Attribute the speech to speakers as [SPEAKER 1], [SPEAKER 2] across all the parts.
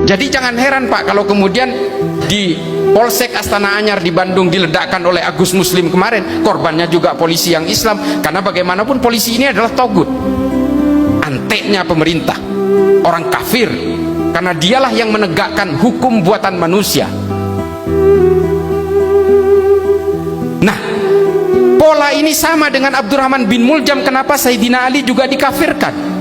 [SPEAKER 1] Jadi jangan heran Pak kalau kemudian di Polsek Astana Anyar di Bandung diledakkan oleh Agus Muslim kemarin, korbannya juga polisi yang Islam, karena bagaimanapun polisi ini adalah togut, anteknya pemerintah, orang kafir, karena dialah yang menegakkan hukum buatan manusia. Nah, pola ini sama dengan Abdurrahman bin Muljam. Kenapa Sayyidina Ali juga dikafirkan?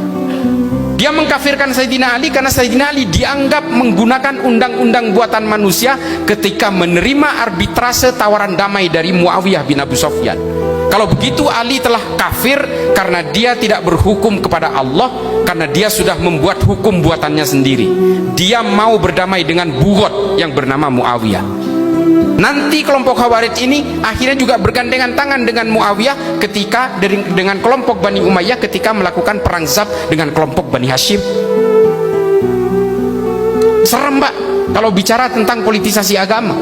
[SPEAKER 1] Dia mengkafirkan Sayyidina Ali karena Sayyidina Ali dianggap menggunakan undang-undang buatan manusia ketika menerima arbitrase tawaran damai dari Muawiyah bin Abu Sufyan. Kalau begitu Ali telah kafir karena dia tidak berhukum kepada Allah, karena dia sudah membuat hukum buatannya sendiri. Dia mau berdamai dengan bugot yang bernama Muawiyah. Nanti kelompok Khawarij ini akhirnya juga bergandengan tangan dengan Muawiyah ketika dengan kelompok Bani Umayyah ketika melakukan perang Zab dengan kelompok Bani Hashim. Serem Pak kalau bicara tentang politisasi agama.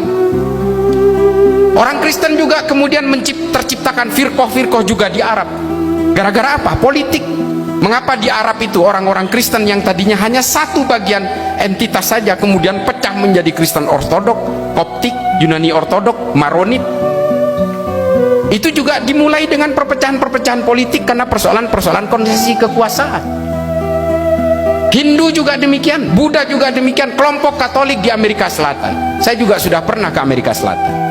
[SPEAKER 1] Orang Kristen juga kemudian terciptakan firqoh-firqoh juga di Arab. Gara-gara apa? Politik. Mengapa di Arab itu orang-orang Kristen yang tadinya hanya satu bagian entitas saja kemudian pecah menjadi Kristen Ortodok, Koptik, Yunani Ortodok, Maronit? Itu juga dimulai dengan perpecahan-perpecahan politik karena persoalan-persoalan konsesi kekuasaan. Hindu juga demikian, Buddha juga demikian, kelompok Katolik di Amerika Selatan. Saya juga sudah pernah ke Amerika Selatan.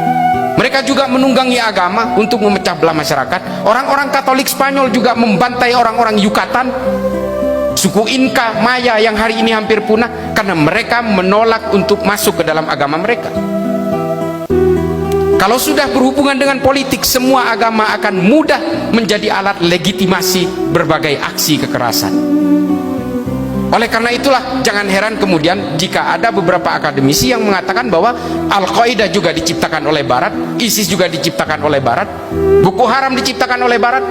[SPEAKER 1] Mereka juga menunggangi agama untuk memecah belah masyarakat. Orang-orang Katolik Spanyol juga membantai orang-orang Yucatan, suku Inca, Maya yang hari ini hampir punah karena mereka menolak untuk masuk ke dalam agama mereka. Kalau sudah berhubungan dengan politik, semua agama akan mudah menjadi alat legitimasi berbagai aksi kekerasan. Oleh karena itulah jangan heran kemudian jika ada beberapa akademisi yang mengatakan bahwa Al-Qaeda juga diciptakan oleh Barat, ISIS juga diciptakan oleh Barat, Boko Haram diciptakan oleh Barat,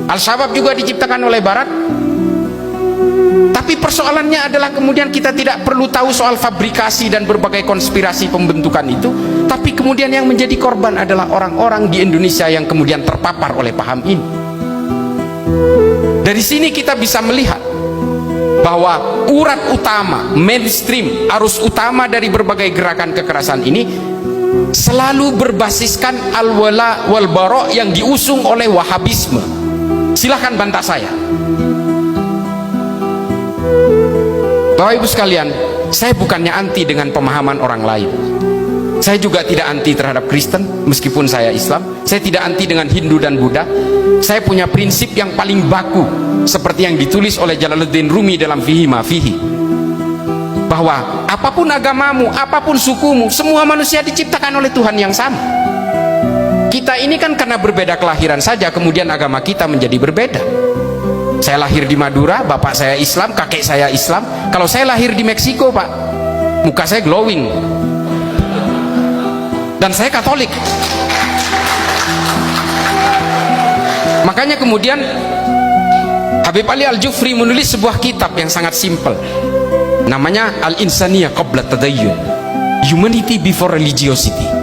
[SPEAKER 1] Al-Shabaab juga diciptakan oleh Barat. Tapi persoalannya adalah kemudian kita tidak perlu tahu soal fabrikasi dan berbagai konspirasi pembentukan itu, tapi kemudian yang menjadi korban adalah orang-orang di Indonesia yang kemudian terpapar oleh paham ini. Dari sini kita bisa melihat bahwa urat utama, mainstream, arus utama dari berbagai gerakan kekerasan ini selalu berbasiskan al-wala wal bara yang diusung oleh Wahabisme. Silahkan bantah saya. Bapak Ibu sekalian, saya bukannya anti dengan pemahaman orang lain. Saya juga tidak anti terhadap Kristen meskipun saya Islam. Saya tidak anti dengan Hindu dan Buddha. Saya punya prinsip yang paling baku seperti yang ditulis oleh Jalaluddin Rumi dalam Fihi Ma Fihi, bahwa apapun agamamu, apapun sukumu, semua manusia diciptakan oleh Tuhan yang sama. Kita ini kan karena berbeda kelahiran saja kemudian agama kita menjadi berbeda. Saya lahir di Madura, bapak saya Islam, kakek saya Islam. Kalau saya lahir di Meksiko Pak, muka saya glowing, dan saya Katolik. Makanya kemudian Habib Ali Al-Jufri menulis sebuah kitab yang sangat simpel, namanya Al-Insaniyah Qabla Tadayyun, Humanity Before Religiosity.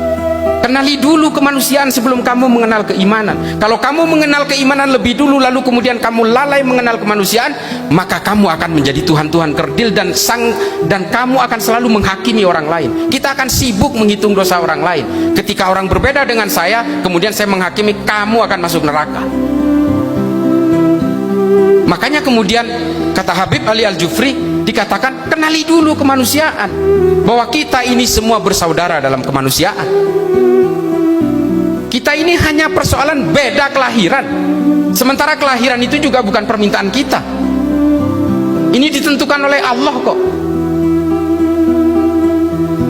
[SPEAKER 1] Kenali dulu kemanusiaan sebelum kamu mengenal keimanan. Kalau kamu mengenal keimanan lebih dulu lalu kemudian kamu lalai mengenal kemanusiaan, maka kamu akan menjadi Tuhan-Tuhan kerdil dan kamu akan selalu menghakimi orang lain. Kita akan sibuk menghitung dosa orang lain. Ketika orang berbeda dengan saya, kemudian saya menghakimi, kamu akan masuk neraka. Makanya kemudian kata Habib Ali Al-Jufri dikatakan kenali dulu kemanusiaan, bahwa kita ini semua bersaudara dalam kemanusiaan. Kita ini hanya persoalan beda kelahiran, sementara kelahiran itu juga bukan permintaan kita. Ini ditentukan oleh Allah kok.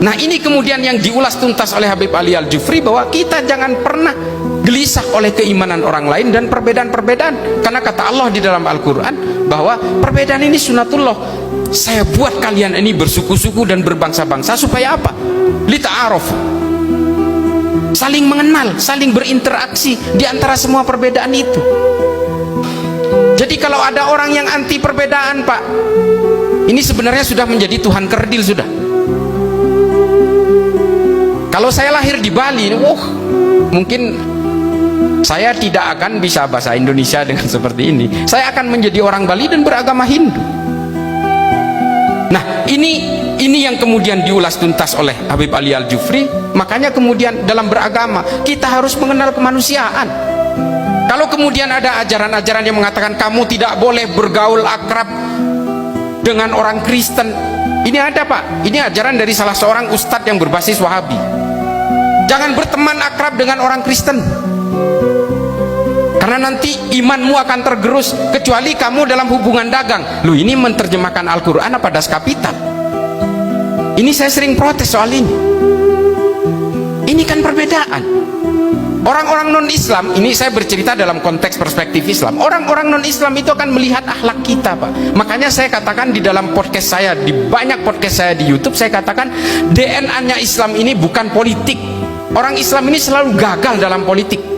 [SPEAKER 1] Nah ini kemudian yang diulas tuntas oleh Habib Ali Al-Jufri, bahwa kita jangan pernah gelisah oleh keimanan orang lain dan perbedaan-perbedaan, karena kata Allah di dalam Al-Quran bahwa perbedaan ini sunatullah. Saya buat kalian ini bersuku-suku dan berbangsa-bangsa supaya apa? Lita'arofu, saling mengenal, saling berinteraksi di antara semua perbedaan itu. Jadi kalau ada orang yang anti perbedaan Pak, ini sebenarnya sudah menjadi Tuhan kerdil sudah. Kalau saya lahir di Bali, mungkin saya tidak akan bisa bahasa Indonesia dengan seperti ini. Saya akan menjadi orang Bali dan beragama Hindu. Nah ini Ini yang kemudian diulas tuntas oleh Habib Ali Al-Jufri. Makanya kemudian dalam beragama kita harus mengenal kemanusiaan. Kalau kemudian ada ajaran-ajaran yang mengatakan kamu tidak boleh bergaul akrab dengan orang Kristen, ini ada Pak, ini ajaran dari salah seorang ustadz yang berbasis Wahabi. Jangan berteman akrab dengan orang Kristen, karena nanti imanmu akan tergerus, kecuali kamu dalam hubungan dagang. Loh, ini menerjemahkan Al-Quran apa das kapital? Ini saya sering protes soal ini. Ini kan perbedaan. Orang-orang non-Islam, ini saya bercerita dalam konteks perspektif Islam. Orang-orang non-Islam itu akan melihat akhlak kita, Pak. Makanya saya katakan di dalam podcast saya, di banyak podcast saya di YouTube, saya katakan DNA-nya Islam ini bukan politik. Orang Islam ini selalu gagal dalam politik.